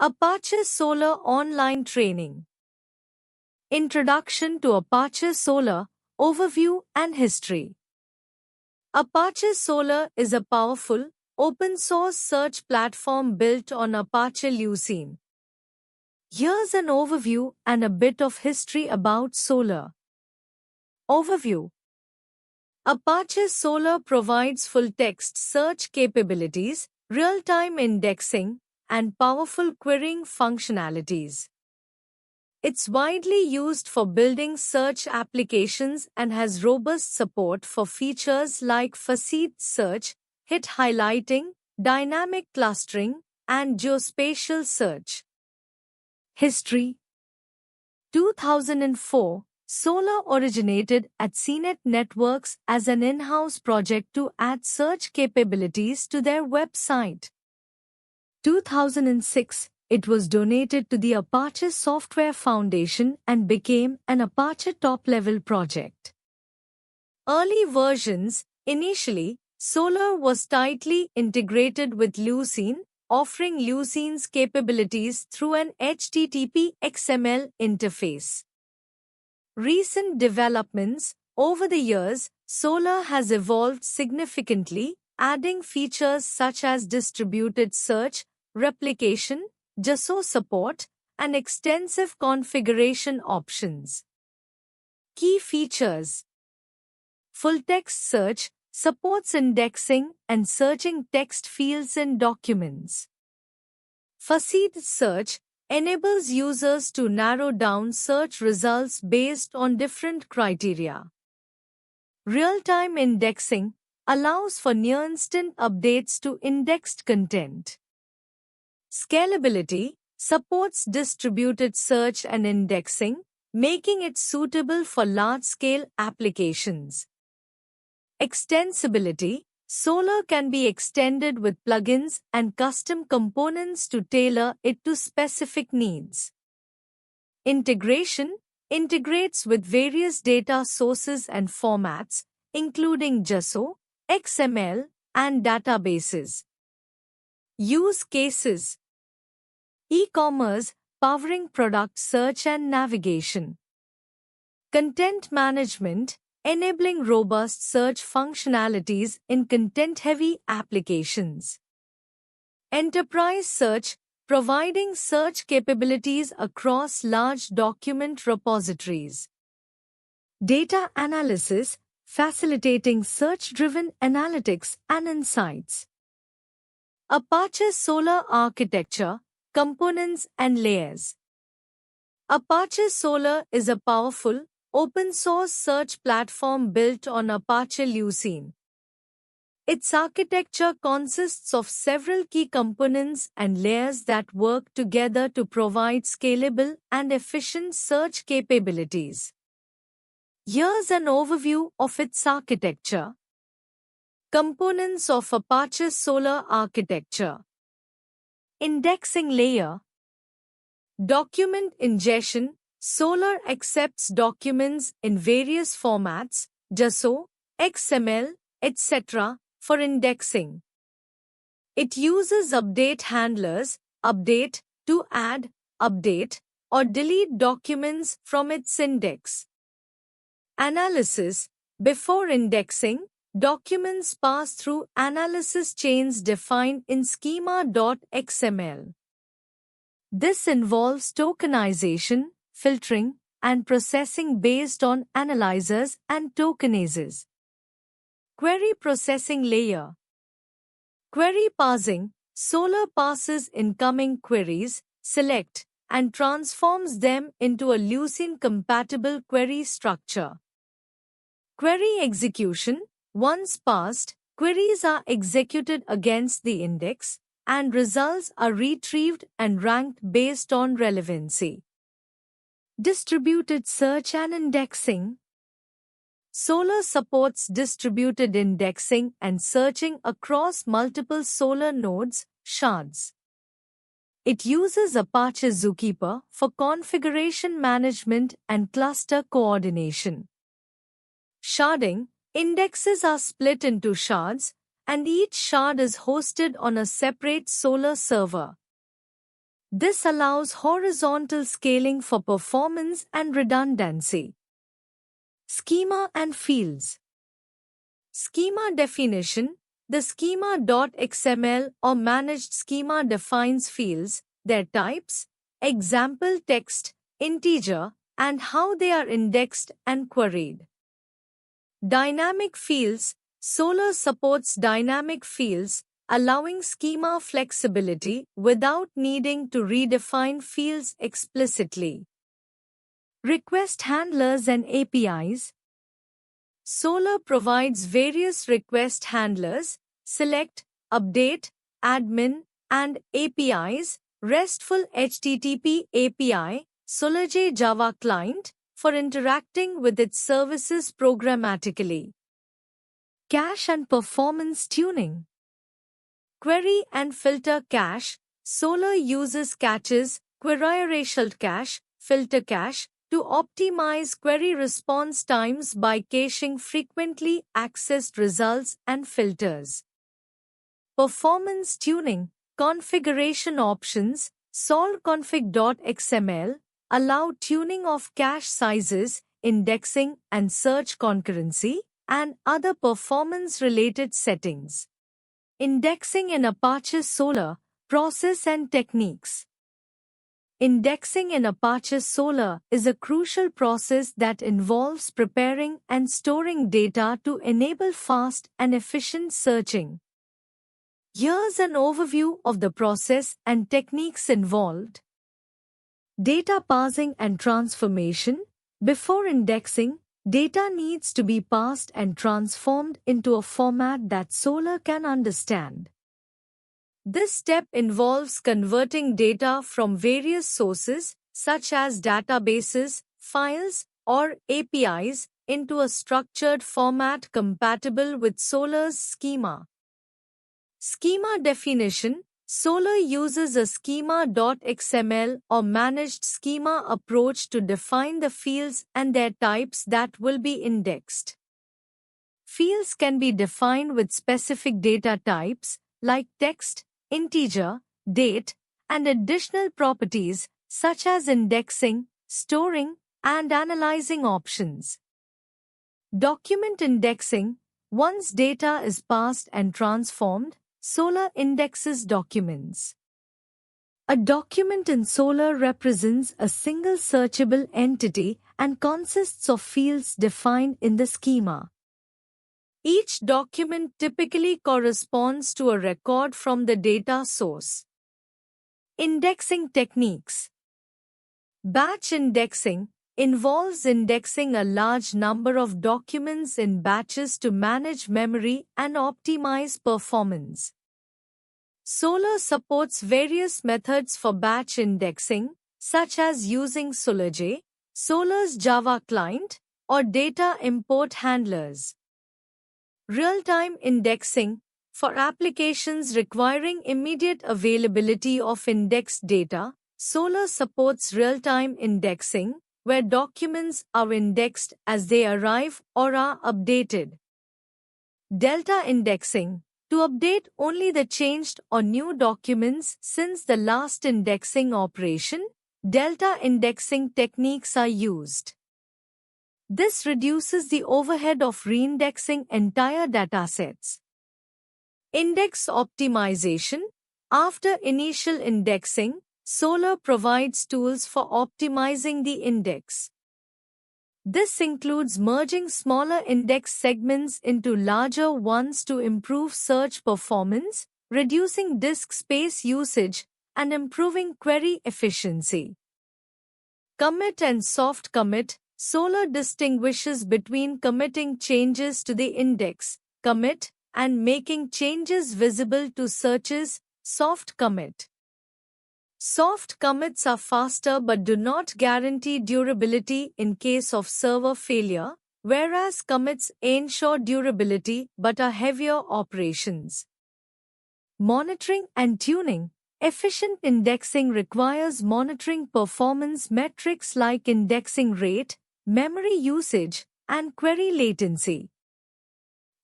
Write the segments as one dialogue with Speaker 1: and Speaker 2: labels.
Speaker 1: Apache Solar Online Training. Introduction to Apache Solar, Overview and History. Apache Solar is a powerful, open-source search platform built on Apache Lucene. Here's an overview and a bit of history about Solar. Overview. Apache Solar provides full-text search capabilities, real-time indexing, and powerful querying functionalities. It's widely used for building search applications and has robust support for features like facet search, hit highlighting, dynamic clustering, and geospatial search. History. 2004, Solar originated at CNET Networks as an in-house project to add search capabilities to their website. 2006, it was donated to the Apache Software Foundation and became an Apache top-level project. Early versions. Initially, Solar was tightly integrated with Lucene, offering Lucene's capabilities through an HTTP XML interface. Recent developments. Over the years, Solar has evolved significantly, adding features such as distributed search, replication, JSON support, and extensive configuration options. Key features. Full-text search supports indexing and searching text fields in documents. Facet search enables users to narrow down search results based on different criteria. Real-time indexing allows for near-instant updates to indexed content. Scalability supports distributed search and indexing, making it suitable for large-scale applications. Extensibility. Solar can be extended with plugins and custom components to tailor it to specific needs. Integration integrates with various data sources and formats, including JSON, XML, and databases. Use cases. E-commerce, powering product search and navigation. Content management, enabling robust search functionalities in content-heavy applications. Enterprise search, providing search capabilities across large document repositories. Data analysis, facilitating search-driven analytics and insights. Apache Solar Architecture, Components and Layers. Apache Solar is a powerful, open-source search platform built on Apache Lucene. Its architecture consists of several key components and layers that work together to provide scalable and efficient search capabilities. Here's an overview of its architecture. Components of Apache Solar Architecture. Indexing layer. Document ingestion. Solar accepts documents in various formats, JSON, XML, etc., for indexing. It uses update handlers, update, to add, update, or delete documents from its index. Analysis. Before indexing, documents pass through analysis chains defined in schema.xml. This involves tokenization, filtering, and processing based on analyzers and tokanases. Query processing layer. Query parsing. Solar parses incoming queries, select, and transforms them into a Lucene-compatible query structure. Query execution. Once parsed, queries are executed against the index, and results are retrieved and ranked based on relevancy. Distributed search and indexing. Solar supports distributed indexing and searching across multiple Solar nodes, shards. It uses Apache Zookeeper for configuration management and cluster coordination. Sharding. Indexes are split into shards, and each shard is hosted on a separate Solar server. This allows horizontal scaling for performance and redundancy. Schema and fields. Schema definition. The schema.xml or managed schema defines fields, their types, example text, integer, and how they are indexed and queried. Dynamic fields. Solr supports dynamic fields, allowing schema flexibility without needing to redefine fields explicitly. Request handlers and APIs. Solr provides various request handlers, select, update, admin, and APIs, RESTful HTTP API, Solr Java client, for interacting with its services programmatically. Cache and performance tuning. Query and filter cache. Solr uses caches, query-result cache, filter cache, to optimize query response times by caching frequently accessed results and filters. Performance tuning. Configuration options. solrconfig.xml allow tuning of cache sizes, indexing and search concurrency, and other performance-related settings. Indexing in Apache Solr, process and techniques. Indexing in Apache Solr is a crucial process that involves preparing and storing data to enable fast and efficient searching. Here's an overview of the process and techniques involved. Data parsing and transformation. Before indexing, data needs to be parsed and transformed into a format that Solr can understand. This step involves converting data from various sources, such as databases, files, or APIs, into a structured format compatible with Solr's schema. Schema definition. Solr uses a schema.xml or managed schema approach to define the fields and their types that will be indexed. Fields can be defined with specific data types like text, integer, date, and additional properties such as indexing, storing, and analyzing options. Document indexing. Once data is parsed and transformed, Solr indexes documents. A document in Solr represents a single searchable entity and consists of fields defined in the schema. Each document typically corresponds to a record from the data source. Indexing techniques. Batch indexing involves indexing a large number of documents in batches to manage memory and optimize performance. Solr supports various methods for batch indexing, such as using Solr, Solr's Java client, or data import handlers. Real-time indexing. For applications requiring immediate availability of indexed data, Solr supports real-time indexing, where documents are indexed as they arrive or are updated. Delta indexing. To update only the changed or new documents since the last indexing operation, delta indexing techniques are used. This reduces the overhead of reindexing entire datasets. Index optimization. After initial indexing, Solr provides tools for optimizing the index. This includes merging smaller index segments into larger ones to improve search performance, reducing disk space usage, and improving query efficiency. Commit and soft commit. Solr distinguishes between committing changes to the index, commit, and making changes visible to searches, soft commit. Soft commits are faster but do not guarantee durability in case of server failure, whereas commits ensure durability but are heavier operations. Monitoring and tuning. Efficient indexing requires monitoring performance metrics like indexing rate, memory usage, and query latency.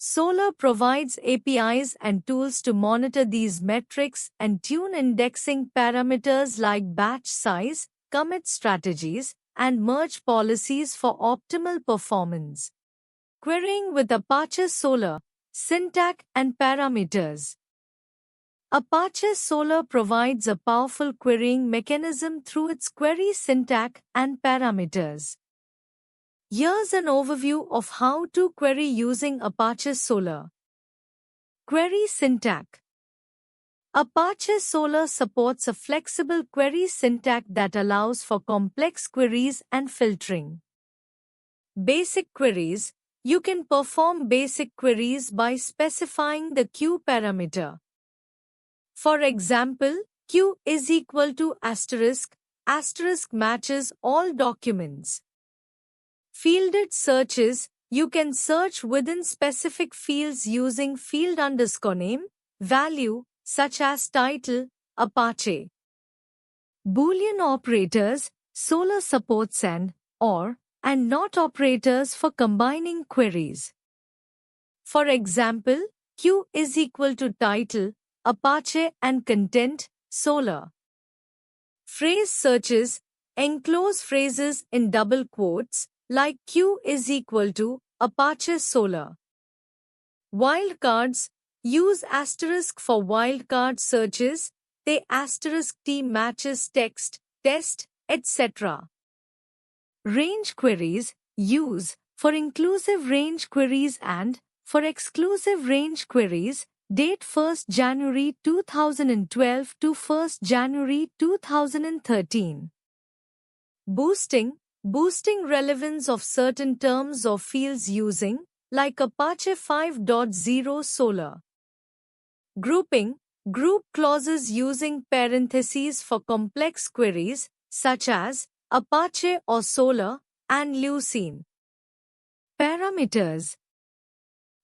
Speaker 1: Solar provides APIs and tools to monitor these metrics and tune indexing parameters like batch size, commit strategies, and merge policies for optimal performance. Querying with Apache Solar, syntax and parameters. Apache Solar provides a powerful querying mechanism through its query syntax and parameters. Here's an overview of how to query using Apache Solar. Query syntax. Apache Solar supports a flexible query syntax that allows for complex queries and filtering. Basic queries. You can perform basic queries by specifying the queue parameter. For example, queue is equal to asterisk, asterisk matches all documents. Fielded searches. You can search within specific fields using field _name, value, such as title, Apache. Boolean operators. Solar supports AND, OR, and NOT operators for combining queries. For example, queue is equal to title, Apache and content, Solar. Phrase searches. Enclose phrases in double quotes, like queue is equal to Apache Solar. Wildcards. Use asterisk for wildcard searches. They asterisk T matches text, test, etc. Range queries. Use for inclusive range queries and for exclusive range queries. Date 1st January 2012 to 1st January 2013. Boosting. Boosting relevance of certain terms or fields using, like Apache 5.0 Solar. Grouping. Group clauses using parentheses for complex queries, such as Apache or Solar, and Lucene. Parameters.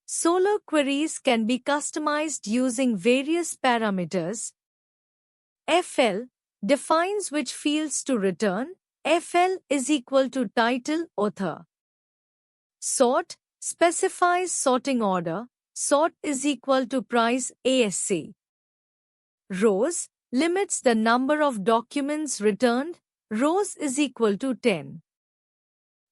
Speaker 1: Solar queries can be customized using various parameters. FL defines which fields to return. FL is equal to title, author. Sort specifies sorting order. Sort is equal to price, ASC. Rows limits the number of documents returned. Rows is equal to 10.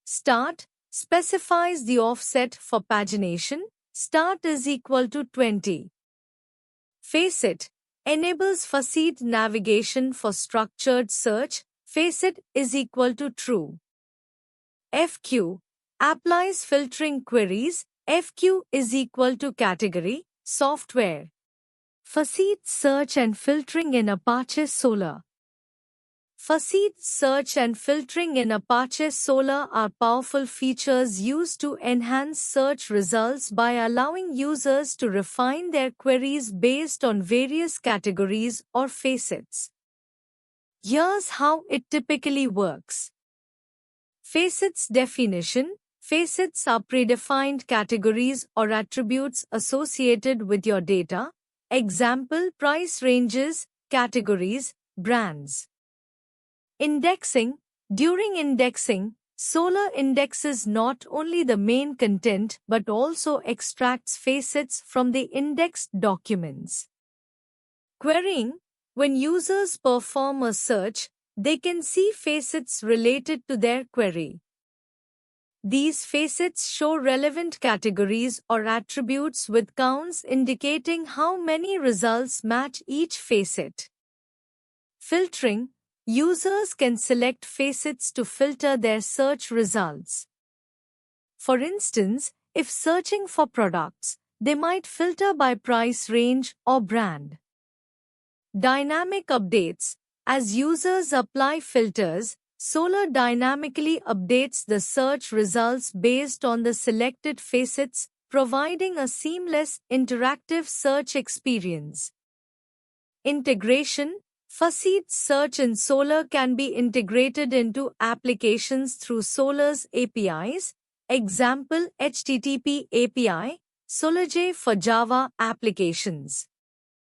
Speaker 1: Start specifies the offset for pagination. Start is equal to 20. Facet enables facet navigation for structured search. Facet is equal to true. FQ applies filtering queries. FQ is equal to category, software. Facet search and filtering in Apache Solar. Facet search and filtering in Apache Solar are powerful features used to enhance search results by allowing users to refine their queries based on various categories or facets. Here's how it typically works. Facets definition. Facets are predefined categories or attributes associated with your data. Example: price ranges, categories, brands. Indexing. During indexing, Solar indexes not only the main content but also extracts facets from the indexed documents. Querying. When users perform a search, they can see facets related to their query. These facets show relevant categories or attributes with counts indicating how many results match each facet. Filtering. Users can select facets to filter their search results. For instance, if searching for products, they might filter by price range or brand. Dynamic updates. As users apply filters, Solar dynamically updates the search results based on the selected facets, providing a seamless, interactive search experience. Integration. Facet search in Solar can be integrated into applications through Solar's APIs. Example: HTTP API, SolarJ for Java applications.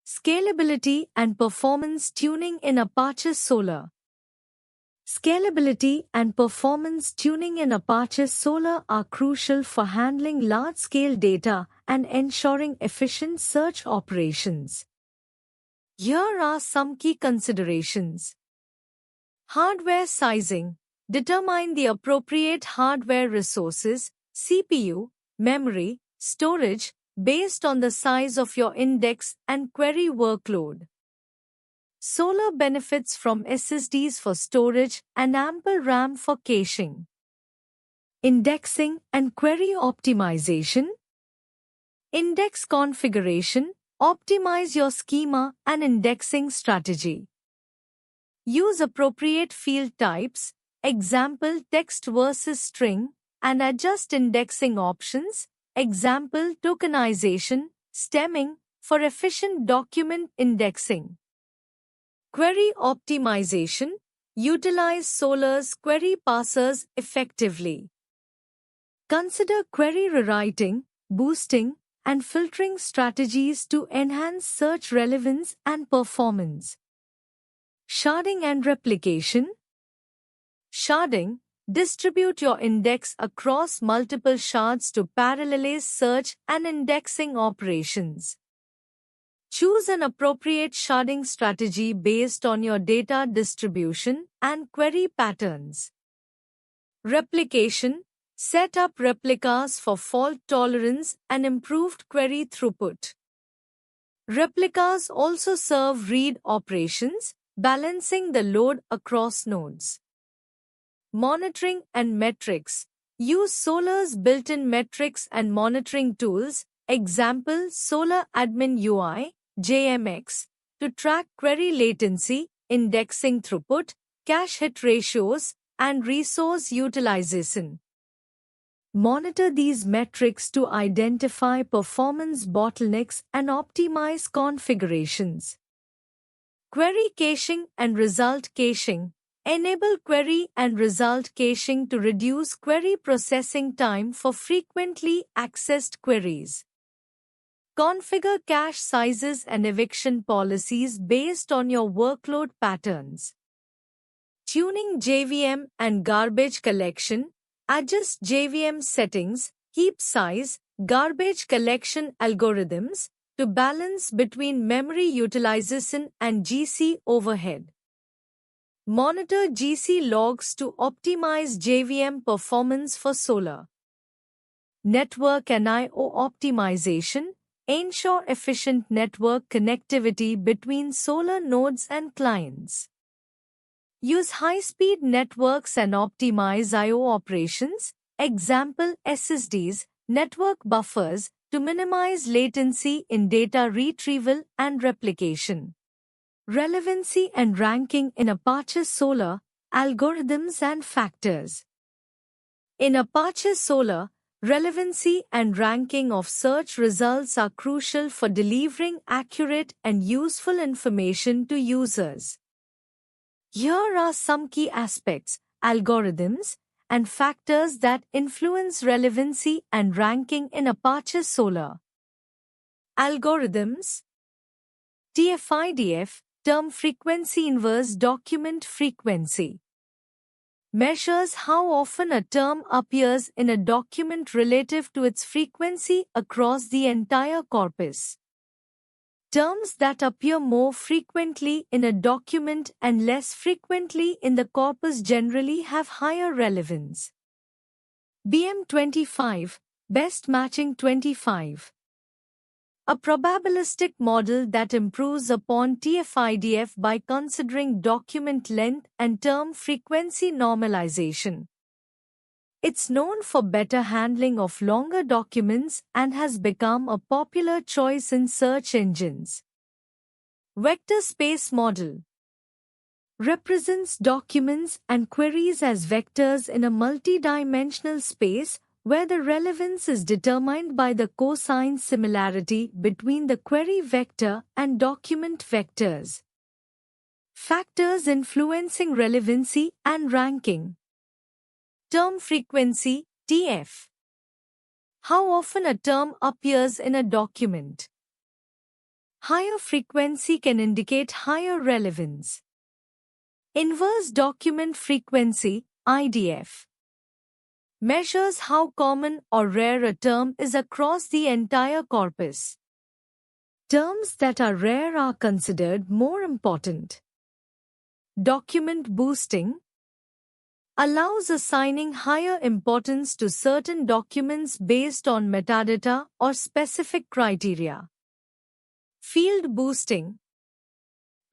Speaker 1: Scalability and performance tuning in Apache Solar. Scalability and performance tuning in Apache Solar are crucial for handling large-scale data and ensuring efficient search operations. Here are some key considerations. Hardware sizing. Determine the appropriate hardware resources, CPU, memory, storage, based on the size of your index and query workload. Solar benefits from SSDs for storage and ample RAM for caching. Indexing and query optimization. Index configuration. Optimize your schema and indexing strategy. Use appropriate field types, example text versus string, and adjust indexing options, example tokenization, stemming, for efficient document indexing. Query optimization. Utilize Solar's query parsers effectively. Consider query rewriting, boosting, and filtering strategies to enhance search relevance and performance. Sharding and replication. Sharding. Distribute your index across multiple shards to parallelize search and indexing operations. Choose an appropriate sharding strategy based on your data distribution and query patterns. Replication. Set up replicas for fault tolerance and improved query throughput. Replicas also serve read operations, balancing the load across nodes. Monitoring and metrics. Use Solar's built-in metrics and monitoring tools, example Solar Admin UI, JMX, to track query latency, indexing throughput, cache hit ratios, and resource utilization. Monitor these metrics to identify performance bottlenecks and optimize configurations. Query caching and result caching. Enable query and result caching to reduce query processing time for frequently accessed queries. Configure cache sizes and eviction policies based on your workload patterns. Tuning JVM and garbage collection. Adjust JVM settings, heap size, garbage collection algorithms to balance between memory utilization and GC overhead. Monitor GC logs to optimize JVM performance for Solar. Network and I/O optimization. Ensure efficient network connectivity between Solar nodes and clients. Use high-speed networks and optimize I/O operations, example SSDs, network buffers, to minimize latency in data retrieval and replication. Relevancy and ranking in Apache Solar, algorithms and factors. In Apache Solar, relevancy and ranking of search results are crucial for delivering accurate and useful information to users. Here are some key aspects, algorithms, and factors that influence relevancy and ranking in Apache Solar. Algorithms. TF-IDF, Term Frequency Inverse Document Frequency, measures how often a term appears in a document relative to its frequency across the entire corpus. Terms that appear more frequently in a document and less frequently in the corpus generally have higher relevance. BM25, Best Matching 25. A probabilistic model that improves upon TF-IDF by considering document length and term frequency normalization. It's known for better handling of longer documents and has become a popular choice in search engines. Vector Space Model represents documents and queries as vectors in a multidimensional space where the relevance is determined by the cosine similarity between the query vector and document vectors. Factors influencing relevancy and ranking. Term frequency, TF. How often a term appears in a document. Higher frequency can indicate higher relevance. Inverse Document Frequency, IDF, measures how common or rare a term is across the entire corpus. Terms that are rare are considered more important. Document boosting allows assigning higher importance to certain documents based on metadata or specific criteria. Field boosting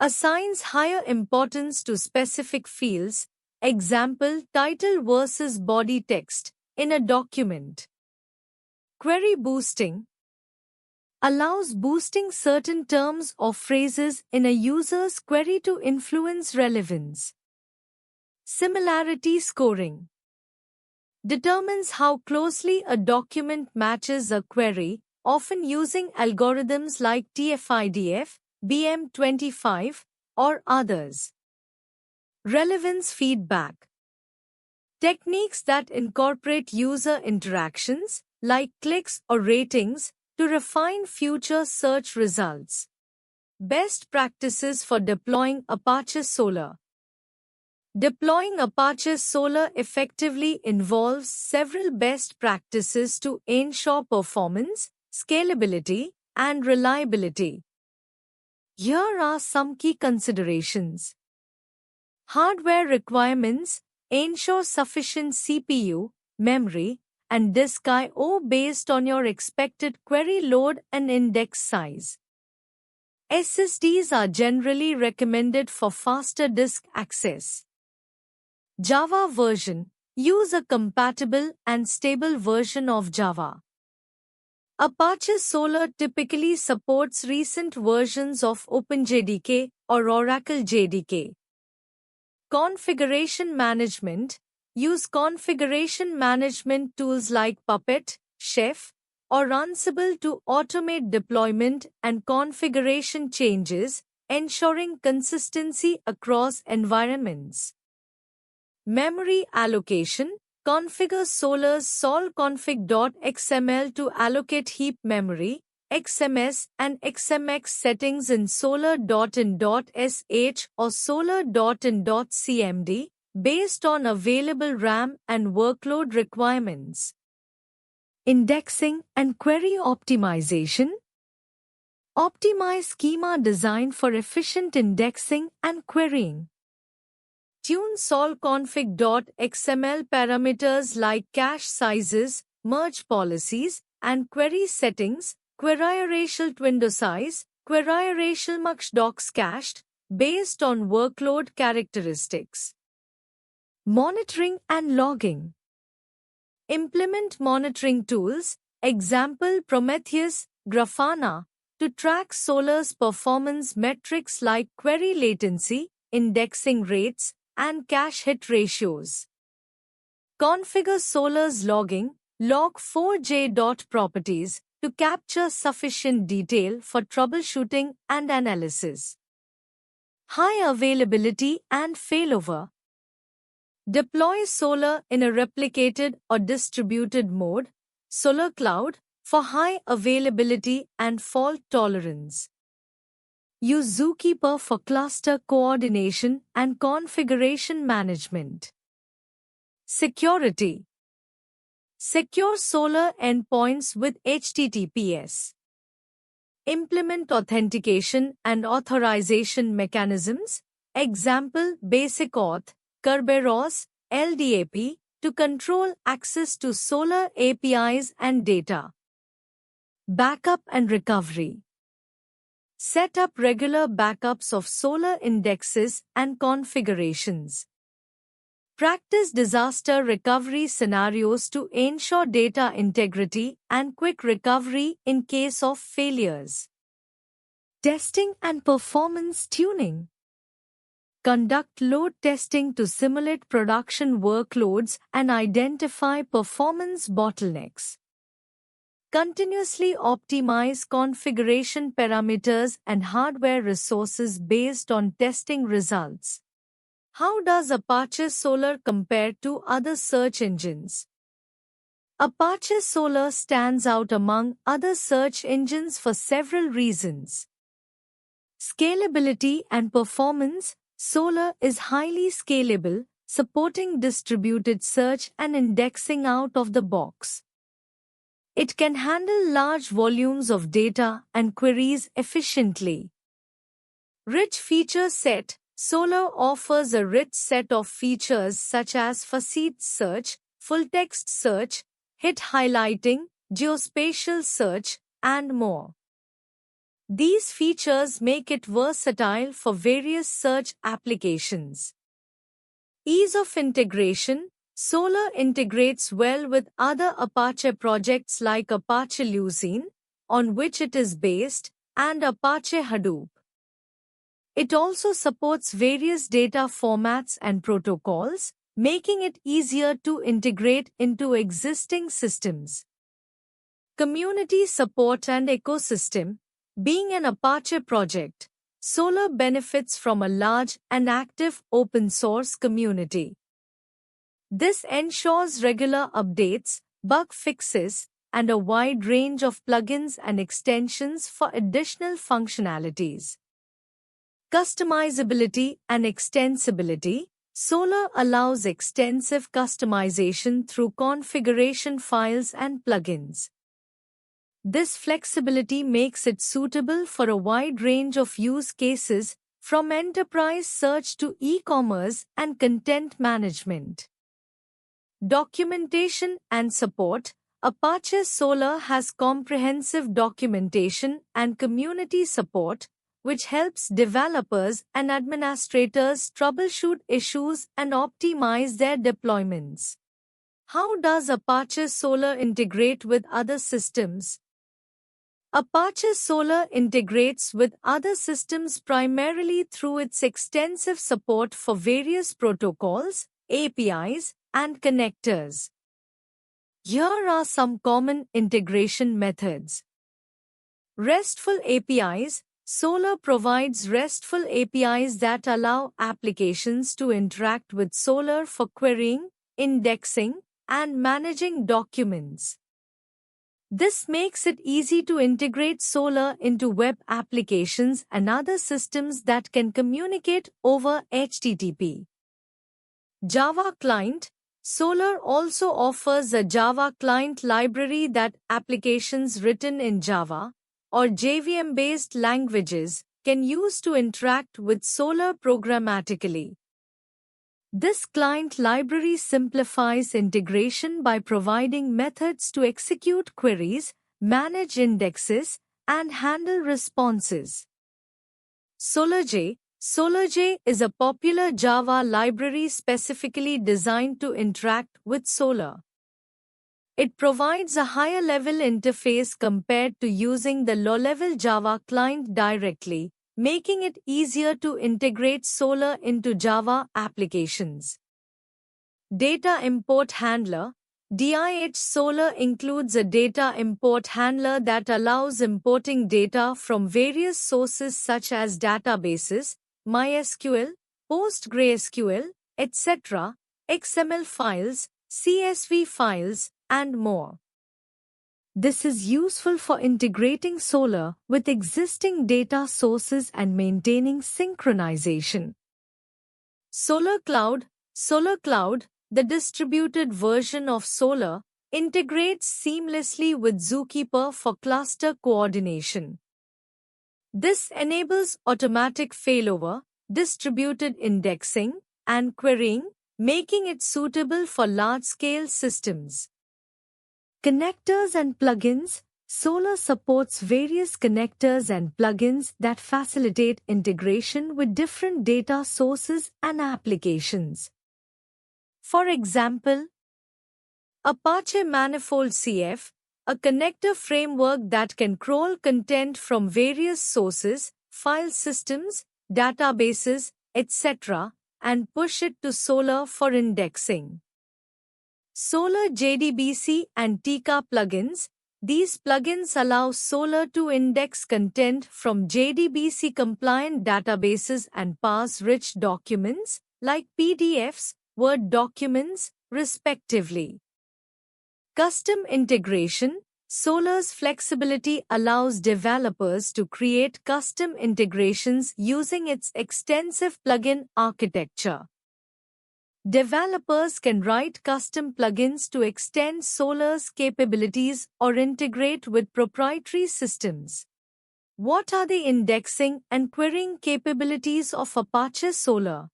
Speaker 1: assigns higher importance to specific fields, example title versus body text, in a document. Query boosting allows boosting certain terms or phrases in a user's query to influence relevance. Similarity scoring determines how closely a document matches a query, often using algorithms like TF-IDF, BM25, or others. Relevance feedback techniques that incorporate user interactions, like clicks or ratings, to refine future search results. Best practices for deploying Apache Solr. Deploying Apache Solr effectively involves several best practices to ensure performance, scalability, and reliability. Here are some key considerations. Hardware requirements: ensure sufficient CPU, memory, and disk I/O based on your expected query load and index size. SSDs are generally recommended for faster disk access. Java version: use a compatible and stable version of Java. Apache Solr typically supports recent versions of OpenJDK or Oracle JDK. Configuration management: use configuration management tools like Puppet, Chef, or Ansible to automate deployment and configuration changes, ensuring consistency across environments. Memory allocation: configure Solr's solconfig.xml to allocate heap memory, XMS and XMX settings in solr.in.sh or solr.in.cmd based on available RAM and workload requirements. Indexing and query optimization. Optimize schema design for efficient indexing and querying. Tune solconfig.xml parameters like cache sizes, merge policies, and query settings, query-racial window size, query-racial muxdocs cached, based on workload characteristics. Monitoring and logging. Implement monitoring tools, example Prometheus, Grafana, to track Solr's performance metrics like query latency, indexing rates, and cache hit ratios. Configure Solr's logging, log4j.properties, to capture sufficient detail for troubleshooting and analysis. High availability and failover. Deploy Solr in a replicated or distributed mode, Solr Cloud, for high availability and fault tolerance. Use Zookeeper for cluster coordination and configuration management. Security. Secure Solr endpoints with HTTPS. Implement authentication and authorization mechanisms, example BasicAuth, Kerberos, LDAP, to control access to Solr APIs and data. Backup and recovery. Set up regular backups of Solr indexes and configurations. Practice disaster recovery scenarios to ensure data integrity and quick recovery in case of failures. Testing and performance tuning. Conduct load testing to simulate production workloads and identify performance bottlenecks. Continuously optimize configuration parameters and hardware resources based on testing results. How does Apache Solr compare to other search engines? Apache Solr stands out among other search engines for several reasons. Scalability and performance. Solr is highly scalable, supporting distributed search and indexing out of the box. It can handle large volumes of data and queries efficiently. Rich feature set. Solr offers a rich set of features such as facet search, full-text search, hit highlighting, geospatial search, and more. These features make it versatile for various search applications. Ease of integration. Solr integrates well with other Apache projects like Apache Lucene, on which it is based, and Apache Hadoop. It also supports various data formats and protocols, making it easier to integrate into existing systems. Community support and ecosystem. Being an Apache project, Solr benefits from a large and active open-source community. This ensures regular updates, bug fixes, and a wide range of plugins and extensions for additional functionalities. Customizability and extensibility. Solr allows extensive customization through configuration files and plugins. This flexibility makes it suitable for a wide range of use cases, from enterprise search to e-commerce and content management. Documentation and support. Apache Solr has comprehensive documentation and community support, which helps developers and administrators troubleshoot issues and optimize their deployments. How does Apache Solr integrate with other systems? Apache Solr integrates with other systems primarily through its extensive support for various protocols, APIs, and connectors. Here are some common integration methods. RESTful APIs. Solr provides RESTful APIs that allow applications to interact with Solr for querying, indexing, and managing documents. This makes it easy to integrate Solr into web applications and other systems that can communicate over HTTP. Java Client. Solr also offers a Java client library that applications written in Java or JVM-based languages can use to interact with Solr programmatically. This client library simplifies integration by providing methods to execute queries, manage indexes, and handle responses. SolarJ. SolarJ is a popular Java library specifically designed to interact with Solr. It provides a higher-level interface compared to using the low-level Java client directly, making it easier to integrate Solr into Java applications. Data Import Handler. DIH Solr includes a data import handler that allows importing data from various sources such as databases, MySQL, PostgreSQL, etc., XML files, CSV files, and more. This is useful for integrating Solr with existing data sources and maintaining synchronization. Solr Cloud. Solr Cloud, the distributed version of Solr, integrates seamlessly with Zookeeper for cluster coordination. This enables automatic failover, distributed indexing, and querying, making it suitable for large-scale systems. Connectors and plugins. Solr supports various connectors and plugins that facilitate integration with different data sources and applications. For example, Apache Manifold CF, a connector framework that can crawl content from various sources, file systems, databases, etc., and push it to Solr for indexing. Solr JDBC and Tika plugins. These plugins allow Solr to index content from JDBC-compliant databases and parse rich documents, like PDFs, Word documents, respectively. Custom integration. Solar's flexibility allows developers to create custom integrations using its extensive plugin architecture. Developers can write custom plugins to extend Solar's capabilities or integrate with proprietary systems. What are the indexing and querying capabilities of Apache Solar?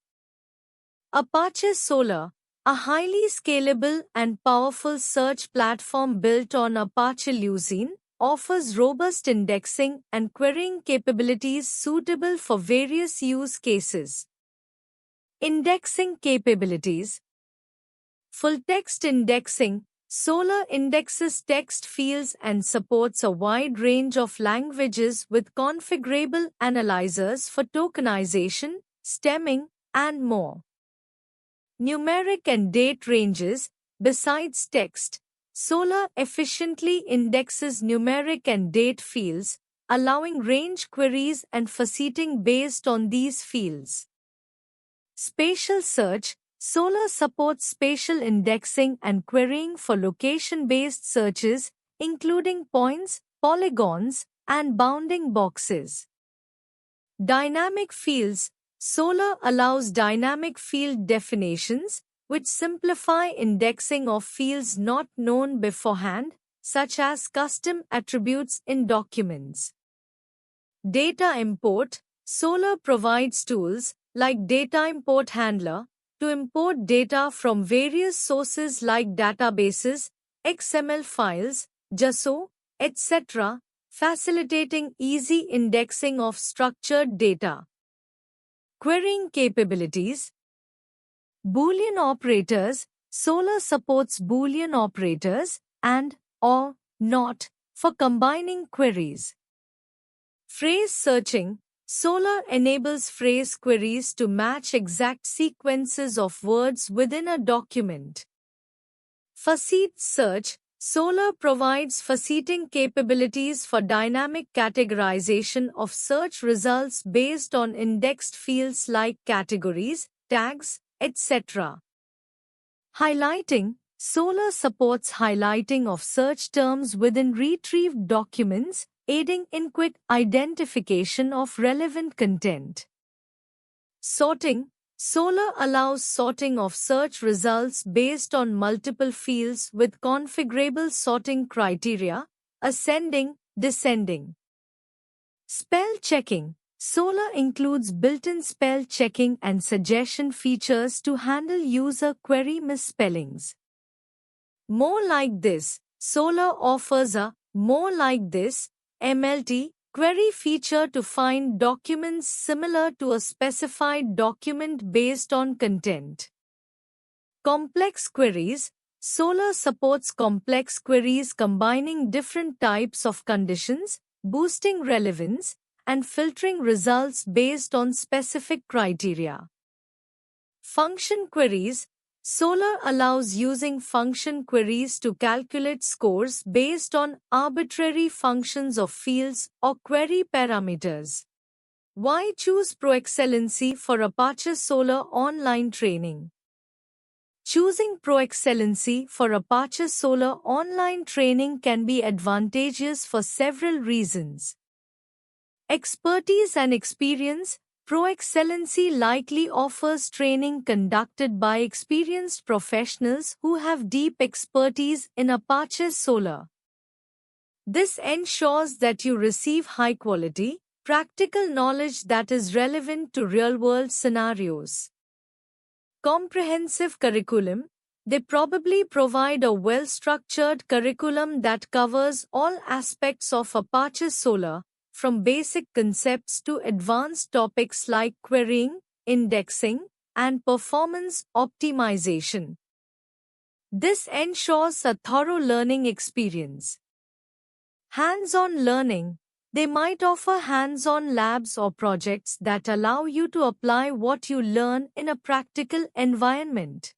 Speaker 1: Apache Solar, a highly scalable and powerful search platform built on Apache Lucene, offers robust indexing and querying capabilities suitable for various use cases. Indexing capabilities. Full-text indexing. Solar indexes text fields and supports a wide range of languages with configurable analyzers for tokenization, stemming, and more. Numeric and date ranges. Besides text, Solar efficiently indexes numeric and date fields, allowing range queries and faceting based on these fields. Spatial search. Solar supports spatial indexing and querying for location-based searches, including points, polygons, and bounding boxes. Dynamic fields. Solar allows dynamic field definitions, which simplify indexing of fields not known beforehand, such as custom attributes in documents. Data import. Solar provides tools, like Data Import Handler, to import data from various sources like databases, XML files, JSON, etc., facilitating easy indexing of structured data. Querying capabilities. Boolean operators. Solar supports Boolean operators and, or, not, for combining queries. Phrase searching. Solar enables phrase queries to match exact sequences of words within a document. Facet search. Solar provides faceting capabilities for dynamic categorization of search results based on indexed fields like categories, tags, etc. Highlighting. Solar supports highlighting of search terms within retrieved documents, aiding in quick identification of relevant content. Sorting. Solar allows sorting of search results based on multiple fields with configurable sorting criteria, ascending, descending. Spell checking. Solar includes built-in spell checking and suggestion features to handle user query misspellings. More like this. Solar offers a more like this MLT query feature to find documents similar to a specified document based on content. Complex queries. Solar supports complex queries combining different types of conditions, boosting relevance, and filtering results based on specific criteria. Function queries. Solar allows using function queries to calculate scores based on arbitrary functions of fields or query parameters. Why choose ProExcellency for Apache Solar online training? Choosing ProExcellency for Apache Solar online training can be advantageous for several reasons. Expertise and experience. ProExcellency likely offers training conducted by experienced professionals who have deep expertise in Apache Solar. This ensures that you receive high-quality, practical knowledge that is relevant to real-world scenarios. Comprehensive curriculum. They probably provide a well-structured curriculum that covers all aspects of Apache Solar, from basic concepts to advanced topics like querying, indexing, and performance optimization. This ensures a thorough learning experience. Hands-on learning. They might offer hands-on labs or projects that allow you to apply what you learn in a practical environment.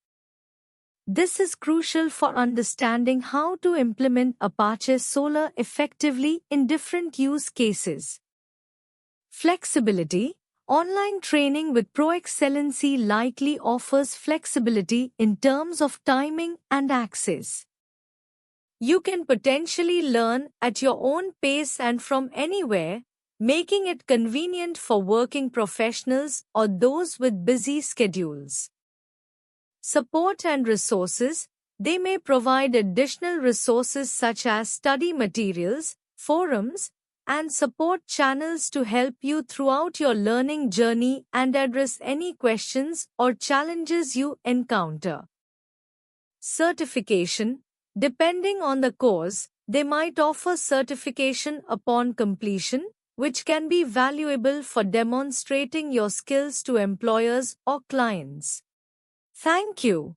Speaker 1: This is crucial for understanding how to implement Apache Solar effectively in different use cases. Flexibility. Online training with ProExcellency likely offers flexibility in terms of timing and access. You can potentially learn at your own pace and from anywhere, making it convenient for working professionals or those with busy schedules. Support and resources. They may provide additional resources such as study materials, forums, and support channels to help you throughout your learning journey and address any questions or challenges you encounter. Certification. Depending on the course, they might offer certification upon completion, which can be valuable for demonstrating your skills to employers or clients. Thank you.